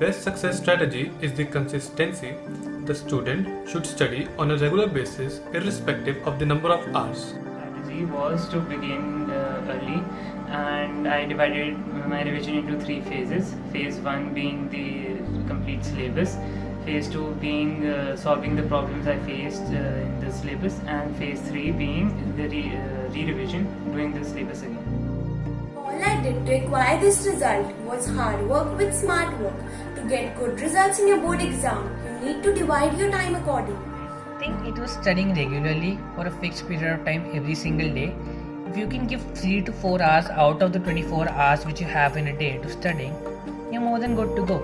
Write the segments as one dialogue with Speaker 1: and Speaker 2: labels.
Speaker 1: best success strategy is the consistency. The student should study on a regular basis irrespective of the number of hours.
Speaker 2: Strategy was to begin early, and I divided my revision into three phases. Phase 1 being the complete syllabus, phase 2 being solving the problems I faced in the syllabus, and phase 3 being the re-revision, doing the syllabus again.
Speaker 3: All I did to acquire this result was hard work with smart work. To get good results in your board exam, you need to divide your time accordingly.
Speaker 4: I think it was studying regularly for a fixed period of time every single day. If you can give 3 to 4 hours out of the 24 hours which you have in a day to studying, you're more than good to go.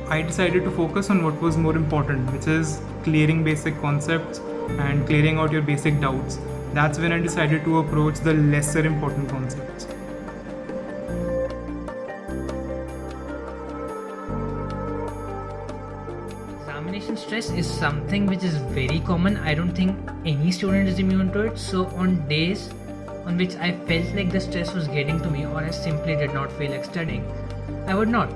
Speaker 5: I decided to focus on what was more important, which is clearing basic concepts and clearing out your basic doubts. That's when I decided to approach the lesser important concepts.
Speaker 4: Examination stress is something which is very common. I don't think any student is immune to it. So on days on which I felt like the stress was getting to me or I simply did not feel like studying, I would not.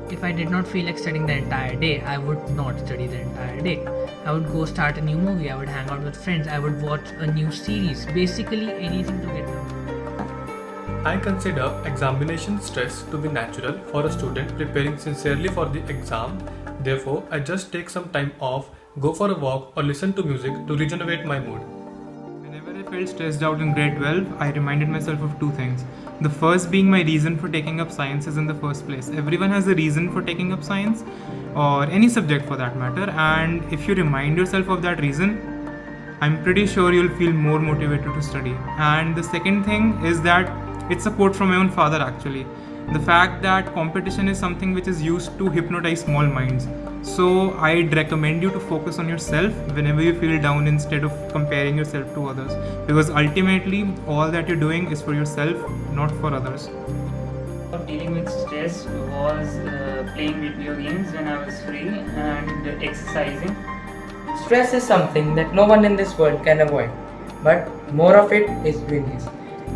Speaker 4: If I did not feel like studying the entire day, I would not study the entire day. I would go start a new movie, I would hang out with friends, I would watch a new series, basically anything to get done.
Speaker 1: I consider examination stress to be natural for a student preparing sincerely for the exam. Therefore, I just take some time off, go for a walk, or listen to music to regenerate my mood.
Speaker 5: Whenever I felt stressed out in grade 12, I reminded myself of two things. The first being my reason for taking up sciences in the first place. Everyone has a reason for taking up science, or any subject for that matter, and if you remind yourself of that reason, I'm pretty sure you'll feel more motivated to study. And the second thing is that it's support from my own father actually. The fact that competition is something which is used to hypnotize small minds. So I'd recommend you to focus on yourself whenever you feel down instead of comparing yourself to others. Because ultimately, all that you're doing is for yourself, not for others.
Speaker 2: Dealing with stress was playing video games when I was free and exercising.
Speaker 6: Stress is something that no one in this world can avoid, but more of it is released.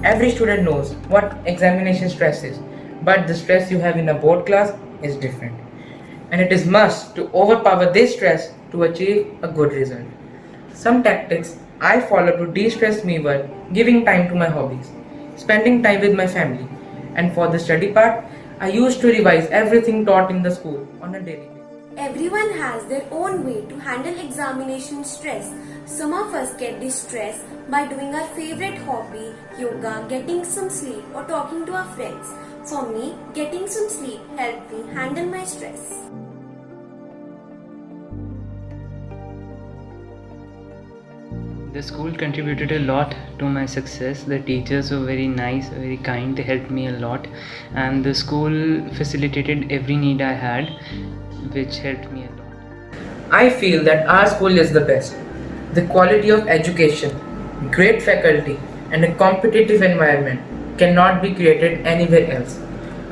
Speaker 6: Every student knows what examination stress is, but the stress you have in a board class is different. And it is must to overpower this stress to achieve a good result. Some tactics I follow to de-stress me were giving time to my hobbies, spending time with my family, and for the study part, I used to revise everything taught in the school on a daily basis.
Speaker 3: Everyone has their own way to handle examination stress. Some of us get this stress by doing our favorite hobby, yoga, getting some sleep, or talking to our friends. For me, getting some sleep helped me handle my stress.
Speaker 2: The school contributed a lot to my success. The teachers were very nice, very kind, they helped me a lot, and the school facilitated every need I had, which helped me a lot.
Speaker 6: I feel that our school is the best. The quality of education, great faculty, and a competitive environment cannot be created anywhere else.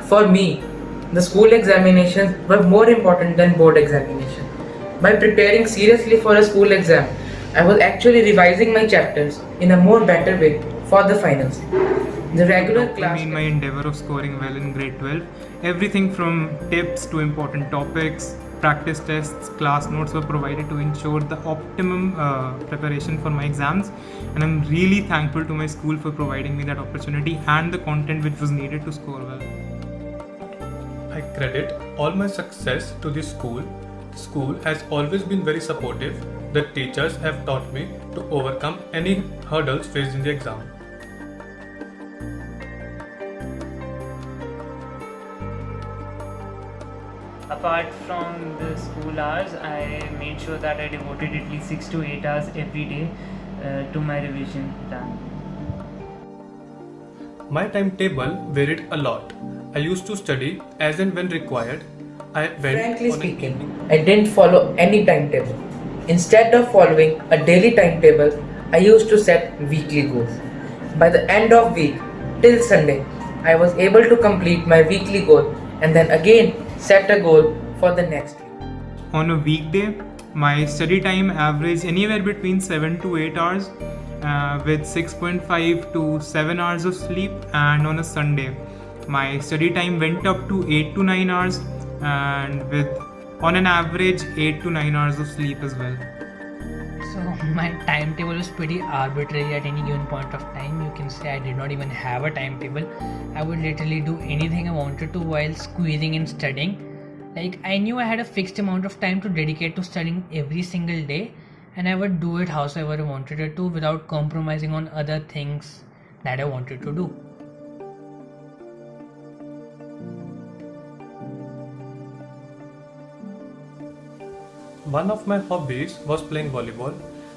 Speaker 6: For me, the school examinations were more important than board examination. By preparing seriously for a school exam, I was actually revising my chapters in a more better way for the finals. The regular class.
Speaker 5: In my endeavor of scoring well in grade 12, everything from tips to important topics, practice tests, class notes were provided to ensure the optimum preparation for my exams, and I'm really thankful to my school for providing me that opportunity and the content which was needed to score well.
Speaker 1: I credit all my success to the school. The school has always been very supportive. The teachers have taught me to overcome any hurdles faced in the exam.
Speaker 2: Apart from the school hours, I made sure that I devoted at least 6 to 8 hours every day to my revision plan.
Speaker 1: My timetable varied a lot. I used to study as and when required. I went
Speaker 6: Frankly
Speaker 1: on
Speaker 6: speaking, I didn't follow any timetable. Instead of following a daily timetable, I used to set weekly goals. By the end of week, till Sunday, I was able to complete my weekly goal and then again set a goal for the next week.
Speaker 5: On a weekday, my study time averaged anywhere between 7 to 8 hours with 6.5 to 7 hours of sleep, and on a Sunday, my study time went up to 8 to 9 hours and with on an average 8 to 9 hours of sleep as well.
Speaker 4: So my timetable was pretty arbitrary at any given point of time. You can say I did not even have a timetable. I would literally do anything I wanted to while squeezing in studying. Like, I knew I had a fixed amount of time to dedicate to studying every single day, and I would do it howsoever I wanted it to without compromising on other things that I wanted to do.
Speaker 1: One of my hobbies was playing volleyball.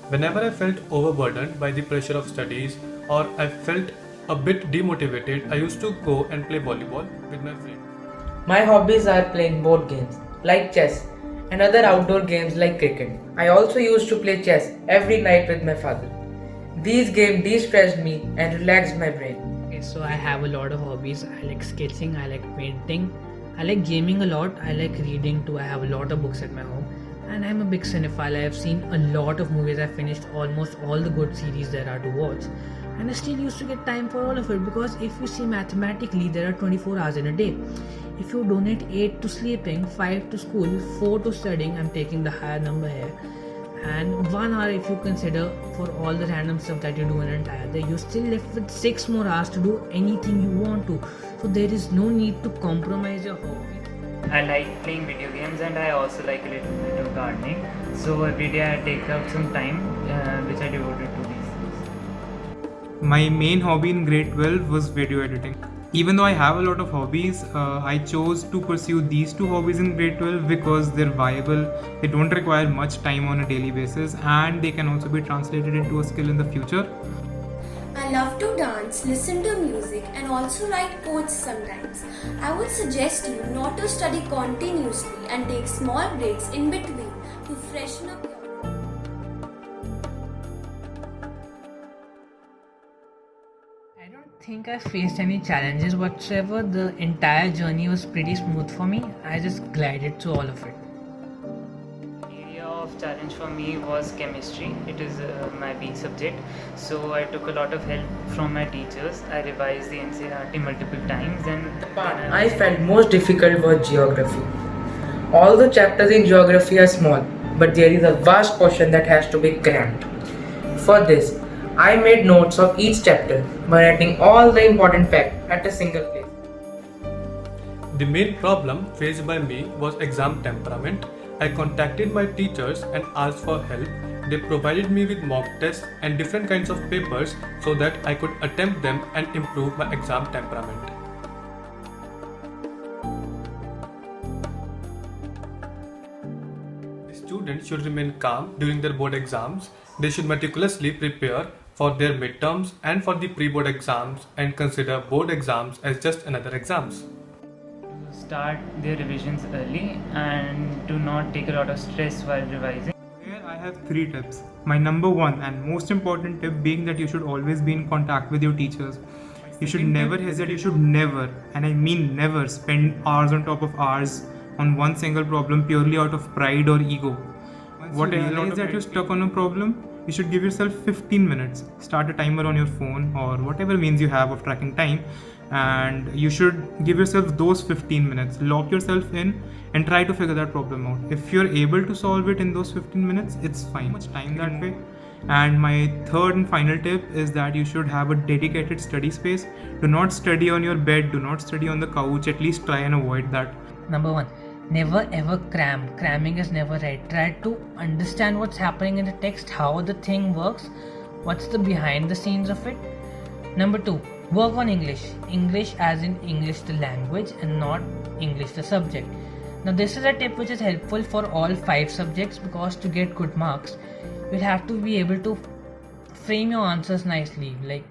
Speaker 1: Whenever I felt overburdened by the pressure of studies or I felt a bit demotivated, I used to go and play volleyball with my friends.
Speaker 6: My hobbies are playing board games like chess and other outdoor games like cricket. I also used to play chess every night with my father. These games de-stressed me and relaxed my brain.
Speaker 4: Okay, so I have a lot of hobbies. I like sketching, I like painting, I like gaming a lot, I like reading too. I have a lot of books at my home, and I'm a big cinephile. I have seen a lot of movies. I finished almost all the good series there are to watch, and I still used to get time for all of it, because if you see mathematically, there are 24 hours in a day. If you donate 8 to sleeping, 5 to school, 4 to studying, I'm taking the higher number here, and 1 hour if you consider for all the random stuff that you do in an entire day, you're still left with 6 more hours to do anything you want to. So there is no need to compromise your hobby.
Speaker 2: I like playing video games, and I also like a little bit of gardening. So every day I take out some time which I devoted to these things.
Speaker 5: My main hobby in grade 12 was video editing. Even though I have a lot of hobbies, I chose to pursue these two hobbies in grade 12 because they're viable, they don't require much time on a daily basis, and they can also be translated into a skill in the future.
Speaker 3: I love to dance, listen to music, and also write quotes sometimes. I would suggest you not to study continuously and take small breaks in between to freshen up your
Speaker 4: I don't think I faced any challenges whatsoever. The entire journey was pretty smooth for me. I just glided through all of it.
Speaker 2: Area of challenge for me was chemistry. It is my weak subject, so I took a lot of help from my teachers. I revised the NCERT multiple times, and
Speaker 6: The part I felt most difficult was geography. All the chapters in geography are small, but there is a vast portion that has to be crammed. For this, I made notes of each chapter by writing all the important facts at a single place.
Speaker 1: The main problem faced by me was exam temperament. I contacted my teachers and asked for help. They provided me with mock tests and different kinds of papers so that I could attempt them and improve my exam temperament. Students should remain calm during their board exams. They should meticulously prepare for their midterms and for the pre-board exams and consider board exams as just another exams.
Speaker 2: start their revisions early and do not take a lot of stress while revising.
Speaker 5: Here I have 3 tips. My number 1 and most important tip being that you should always be in contact with your teachers. You should never hesitate, you should never, and I mean never, spend hours on top of hours on one single problem purely out of pride or ego. What I realize that you're stuck on a problem, you should give yourself 15 minutes. Start a timer on your phone or whatever means you have of tracking time, and you should give yourself those 15 minutes. Lock yourself in and try to figure that problem out. If you're able to solve it in those 15 minutes, it's fine. Much time that way. And my third and final tip is that you should have a dedicated study space. Do not study on your bed, do not study on the couch, at least try and avoid that.
Speaker 4: Number 1, never ever cram. Cramming is never right. Try to understand what's happening in the text, how the thing works, what's the behind the scenes of it. Number 2, work on English. English as in English the language and not English the subject. Now this is a tip which is helpful for all 5 subjects, because to get good marks, you'll have to be able to frame your answers nicely. Like,